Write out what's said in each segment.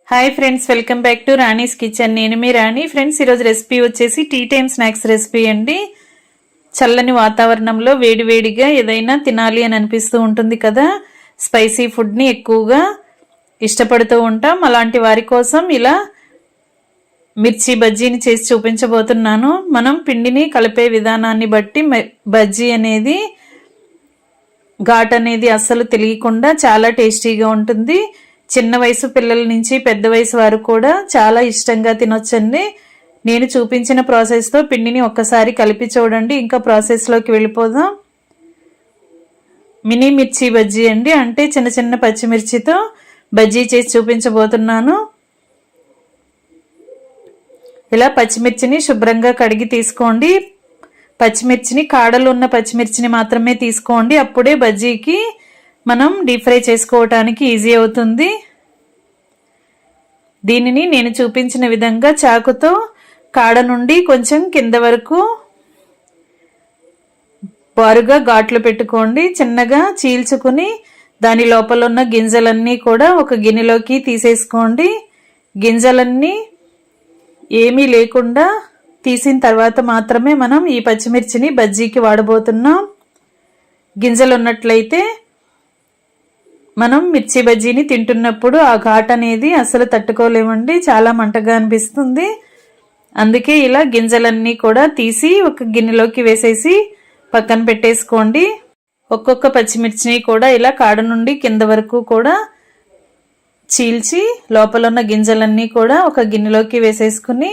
Hi friends, welcome back to Rani's kitchen. నేను మీ రాణి. Friends, ఈరోజు recipe వచ్చేసి టీ టైమ్ స్నాక్స్ రెసిపీ అండి. చల్లని వాతావరణంలో వేడివేడిగా ఏదైనా తినాలి అని అనిపిస్తూ ఉంటుంది కదా. స్పైసీ ఫుడ్ని ఎక్కువగా ఇష్టపడుతూ ఉంటాం. అలాంటి వారి కోసం ఇలా మిర్చి బజ్జీని చేసి చూపించబోతున్నాను. మనం పిండిని కలిపే విధానాన్ని బట్టి బజ్జీ అనేది ఘాట్ అనేది అస్సలు తెలియకుండా చాలా టేస్టీగా ఉంటుంది. చిన్న వయసు పిల్లల నుంచి పెద్ద వయసు వారు కూడా చాలా ఇష్టంగా తినొచ్చండి. నేను చూపించిన ప్రాసెస్తో పిండిని ఒక్కసారి కలిపి చూడండి. ఇంకా ప్రాసెస్లోకి వెళ్ళిపోదాం. మినీ మిర్చి బజ్జీ అండి, అంటే చిన్న చిన్న పచ్చిమిర్చితో బజ్జీ చేసి చూపించబోతున్నాను. ఇలా పచ్చిమిర్చిని శుభ్రంగా కడిగి తీసుకోండి. పచ్చిమిర్చిని కాడలు ఉన్న పచ్చిమిర్చిని మాత్రమే తీసుకోండి. అప్పుడే బజ్జీకి మనం డీప్ ఫ్రై చేసుకోవటానికి ఈజీ అవుతుంది. దీనిని నేను చూపించిన విధంగా చాకుతో కాడ నుండి కొంచెం కింద వరకు బారుగా ఘాట్లు పెట్టుకోండి. చిన్నగా చీల్చుకుని దాని లోపల ఉన్న గింజలన్నీ కూడా ఒక గిన్నెలోకి తీసేసుకోండి. గింజలన్నీ ఏమీ లేకుండా తీసిన తర్వాత మాత్రమే మనం ఈ పచ్చిమిర్చిని బజ్జీకి వాడబోతున్నాం. గింజలు ఉన్నట్లయితే మనం మిర్చి బజ్జీని తింటున్నప్పుడు ఆ ఘాట్ అనేది అసలు తట్టుకోలేమండి, చాలా మంటగా అనిపిస్తుంది. అందుకే ఇలా గింజలన్నీ కూడా తీసి ఒక గిన్నెలోకి వేసేసి పక్కన పెట్టేసుకోండి. ఒక్కొక్క పచ్చిమిర్చిని కూడా ఇలా కాడ నుండి కింద వరకు కూడా చీల్చి లోపల ఉన్న గింజలన్నీ కూడా ఒక గిన్నెలోకి వేసేసుకుని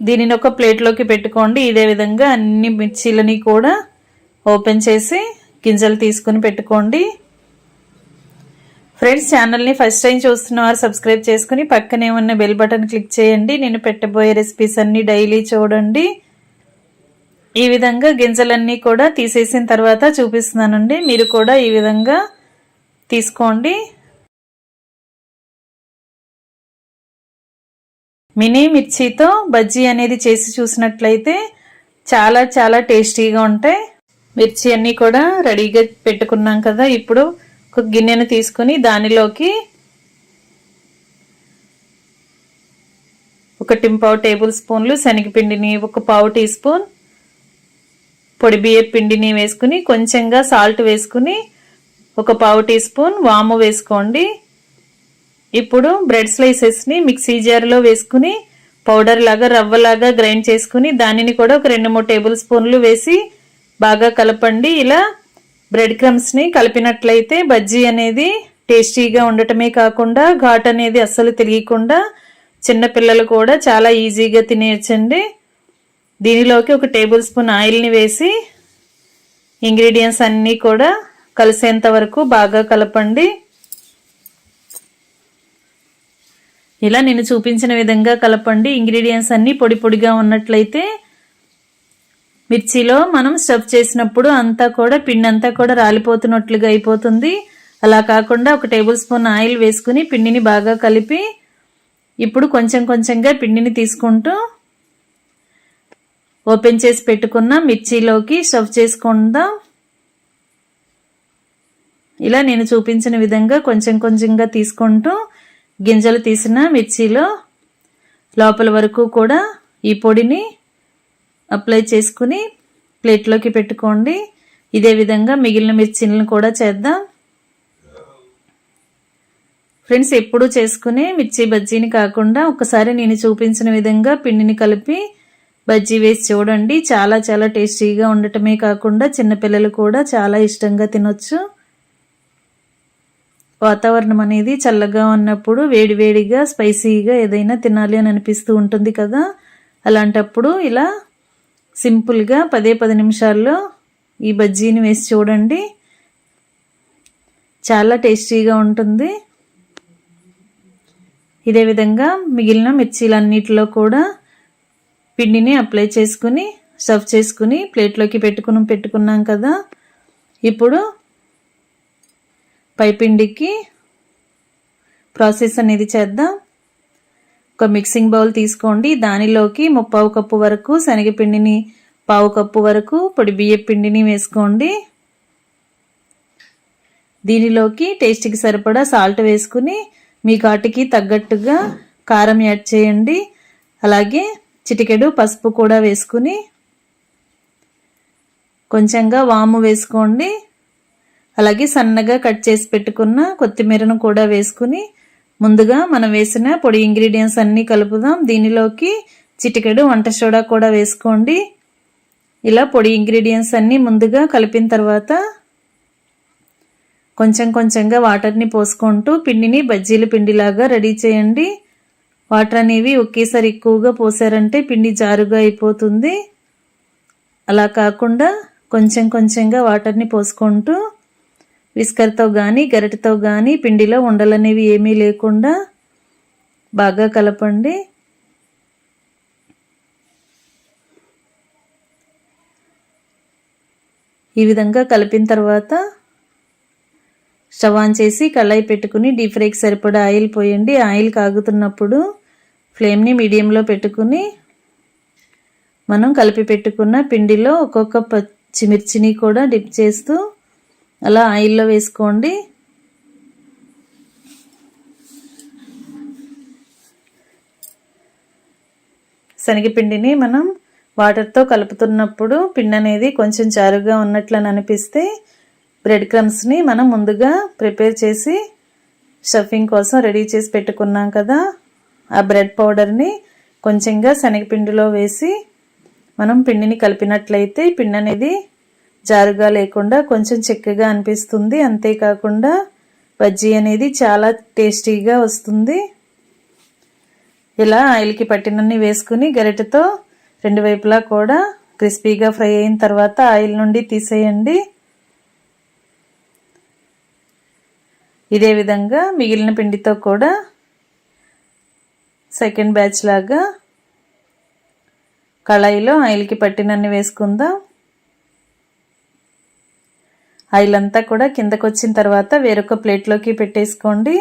దీనిని ఒక ప్లేట్లోకి పెట్టుకోండి. ఇదే విధంగా అన్ని మిర్చీలని కూడా ఓపెన్ చేసి గింజలు తీసుకుని పెట్టుకోండి. ఫ్రెండ్స్, ఛానల్ని ఫస్ట్ టైం చూస్తున్నవారు సబ్స్క్రైబ్ చేసుకుని పక్కనే ఉన్న బెల్ బటన్ క్లిక్ చేయండి. నేను పెట్టబోయే రెసిపీస్ అన్ని డైలీ చూడండి. ఈ విధంగా గింజలన్నీ కూడా తీసేసిన తర్వాత చూపిస్తున్నానండి. మీరు కూడా ఈ విధంగా తీసుకోండి. మినీ మిర్చితో బజ్జీ అనేది చేసి చూసినట్లయితే చాలా చాలా టేస్టీగా ఉంటాయి. మిర్చి అన్నీ కూడా రెడీగా పెట్టుకున్నాం కదా. ఇప్పుడు ఒక గిన్నెను తీసుకుని దానిలోకి 1 టేబుల్ స్పూన్లు శనగపిండిని, 1 పావు టీ స్పూన్ పొడి బియ్యం పిండిని వేసుకుని కొంచెంగా సాల్ట్ వేసుకుని 1 పావు టీ స్పూన్ వాము వేసుకోండి. ఇప్పుడు బ్రెడ్ స్లైసెస్ని మిక్సీ జార్లో వేసుకుని పౌడర్ లాగా రవ్వలాగా గ్రైండ్ చేసుకుని దానిని కూడా ఒక 2-3 టేబుల్ స్పూన్లు వేసి బాగా కలపండి. ఇలా బ్రెడ్ క్రమ్స్ని కలిపినట్లయితే బజ్జీ అనేది టేస్టీగా ఉండటమే కాకుండా ఘాట్ అనేది అస్సలు తెలియకుండా చిన్నపిల్లలు కూడా చాలా ఈజీగా తినేయచ్చండి. దీనిలోకి 1 టేబుల్ స్పూన్ ఆయిల్ని వేసి ఇంగ్రీడియంట్స్ అన్నీ కూడా కలిసేంత వరకు బాగా కలపండి. ఇలా నేను చూపించిన విధంగా కలపండి. ఇంగ్రీడియంట్స్ అన్నీ పొడి పొడిగా ఉన్నట్లయితే మిర్చిలో మనం స్టఫ్ చేసినప్పుడు అంతా కూడా పిండి అంతా కూడా రాలిపోతున్నట్లుగా అయిపోతుంది. అలా కాకుండా 1 టేబుల్ స్పూన్ ఆయిల్ వేసుకుని పిండిని బాగా కలిపి ఇప్పుడు కొంచెం కొంచెంగా పిండిని తీసుకుంటూ ఓపెన్ చేసి పెట్టుకున్న మిర్చిలోకి స్టఫ్ చేసుకుందాం. ఇలా నేను చూపించిన విధంగా కొంచెం కొంచెంగా తీసుకుంటూ గింజలు తీసిన మిర్చిలో లోపల వరకు కూడా ఈ పొడిని అప్లై చేసుకుని ప్లేట్లోకి పెట్టుకోండి. ఇదే విధంగా మిగిలిన మిర్చీలను కూడా చేద్దాం. ఫ్రెండ్స్, ఎప్పుడు చేసుకునే మిర్చి బజ్జీని కాకుండా ఒకసారి నేను చూపించిన విధంగా పిండిని కలిపి బజ్జీ వేసి చూడండి. చాలా చాలా టేస్టీగా ఉండటమే కాకుండా చిన్నపిల్లలు కూడా చాలా ఇష్టంగా తినొచ్చు. వాతావరణం అనేది చల్లగా ఉన్నప్పుడు వేడివేడిగా స్పైసీగా ఏదైనా తినాలి అని అనిపిస్తూ ఉంటుంది కదా. అలాంటప్పుడు ఇలా సింపుల్గా 10 నిమిషాల్లో ఈ బజ్జీని వేసి చూడండి. చాలా టేస్టీగా ఉంటుంది. ఇదే విధంగా మిగిలిన మిర్చీలన్నిటిలో కూడా పిండిని అప్లై చేసుకుని స్టఫ్ చేసుకుని ప్లేట్లోకి పెట్టుకున్నాం కదా. ఇప్పుడు పైపిండికి ప్రాసెస్ అనేది చేద్దాం. ఒక మిక్సింగ్ బౌల్ తీసుకోండి. దానిలోకి 1/4 కప్పు వరకు శనగపిండిని, 1/4 కప్పు వరకు పొడి బియ్యం పిండిని వేసుకోండి. దీనిలోకి టేస్ట్కి సరిపడా సాల్ట్ వేసుకుని మీ ఘాటుకి తగ్గట్టుగా కారం యాడ్ చేయండి. అలాగే చిటికెడు పసుపు కూడా వేసుకుని కొంచెంగా వాము వేసుకోండి. అలాగే సన్నగా కట్ చేసి పెట్టుకున్న కొత్తిమీరను కూడా వేసుకుని ముందుగా మనం వేసిన పొడి ఇంగ్రీడియంట్స్ అన్నీ కలుపుదాం. దీనిలోకి చిటికెడు వంట సోడా కూడా వేసుకోండి. ఇలా పొడి ఇంగ్రీడియంట్స్ అన్నీ ముందుగా కలిపిన తర్వాత కొంచెం కొంచెంగా వాటర్ని పోసుకుంటూ పిండిని బజ్జీల పిండిలాగా రెడీ చేయండి. వాటర్ అనేవి ఒకేసారి ఎక్కువగా పోసారంటే పిండి జారుగా అయిపోతుంది. అలా కాకుండా కొంచెం కొంచెంగా వాటర్ని పోసుకుంటూ విస్కర్తో కానీ గరిటెతో కానీ పిండిలో ఉండలనేవి ఏమీ లేకుండా బాగా కలపండి. ఈ విధంగా కలిపిన తర్వాత స్టవ్ ఆన్ చేసి కళాయి పెట్టుకుని డీప్ ఫ్రైకి సరిపడా ఆయిల్ పోయండి. ఆయిల్ కాగుతున్నప్పుడు ఫ్లేమ్ని మీడియంలో పెట్టుకుని మనం కలిపి పెట్టుకున్న పిండిలో ఒక్కొక్క పచ్చిమిర్చిని కూడా డిప్ చేస్తూ అలా ఆయిల్లో వేసుకోండి. శనగపిండిని మనం వాటర్తో కలుపుతున్నప్పుడు పిండి అనేది కొంచెం జారుగా ఉన్నట్లని అనిపిస్తే బ్రెడ్ క్రమ్స్ని మనం ముందుగా ప్రిపేర్ చేసి స్టఫింగ్ కోసం రెడీ చేసి పెట్టుకున్నాం కదా, ఆ బ్రెడ్ పౌడర్ని కొంచెంగా శనగపిండిలో వేసి మనం పిండిని కలిపినట్లయితే పిండి అనేది జారుగా లేకుండా కొంచెం చిక్కగా అనిపిస్తుంది. అంతేకాకుండా బజ్జీ అనేది చాలా టేస్టీగా వస్తుంది. ఇలా ఆయిల్కి పట్టినన్ని వేసుకుని గరిటెతో రెండు వైపులా కూడా క్రిస్పీగా ఫ్రై అయిన తర్వాత ఆయిల్ నుండి తీసేయండి. ఇదే విధంగా మిగిలిన పిండితో కూడా సెకండ్ బ్యాచ్ లాగా కళాయిలో ఆయిల్కి పట్టినన్ని వేసుకుందాం. ఆయిల్ అంతా కూడా కిందకు వచ్చిన తర్వాత వేరొక ప్లేట్లోకి పెట్టేసుకోండి.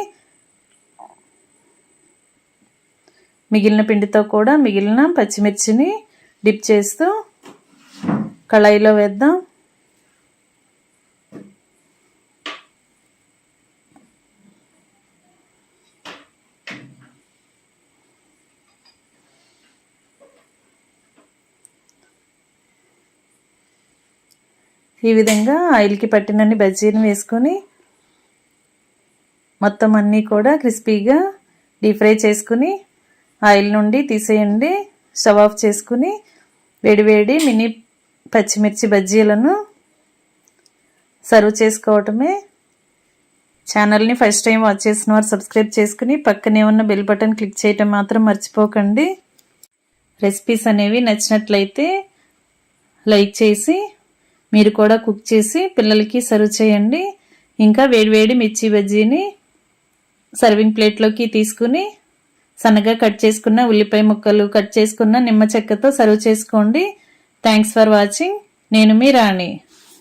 మిగిలిన పిండితో కూడా మిగిలిన పచ్చిమిర్చిని డిప్ చేస్తూ కళాయిలో వేద్దాం. ఈ విధంగా ఆయిల్కి పట్టినన్ని బజ్జీని వేసుకొని మొత్తం అన్నీ కూడా క్రిస్పీగా డీప్ ఫ్రై చేసుకుని ఆయిల్ నుండి తీసేయండి. స్టవ్ ఆఫ్ చేసుకుని వేడివేడి మినీ పచ్చిమిర్చి బజ్జీలను సర్వ్ చేసుకోవటమే. ఛానల్ని ఫస్ట్ టైం వాచ్ చేసిన వారు సబ్స్క్రైబ్ చేసుకుని పక్కనే ఉన్న బెల్ బటన్ క్లిక్ చేయటం మాత్రం మర్చిపోకండి. రెసిపీస్ అనేవి నచ్చినట్లయితే లైక్ చేసి మీరు కూడా కుక్ చేసి పిల్లలకి సర్వ్ చేయండి. ఇంకా వేడివేడి మిర్చి బజ్జీని సర్వింగ్ ప్లేట్లోకి తీసుకుని సన్నగా కట్ చేసుకున్న ఉల్లిపాయ ముక్కలు కట్ చేసుకున్న నిమ్మ చెక్కతో సర్వ్ చేసుకోండి. Thanks for watching. నేను మీ రాణి.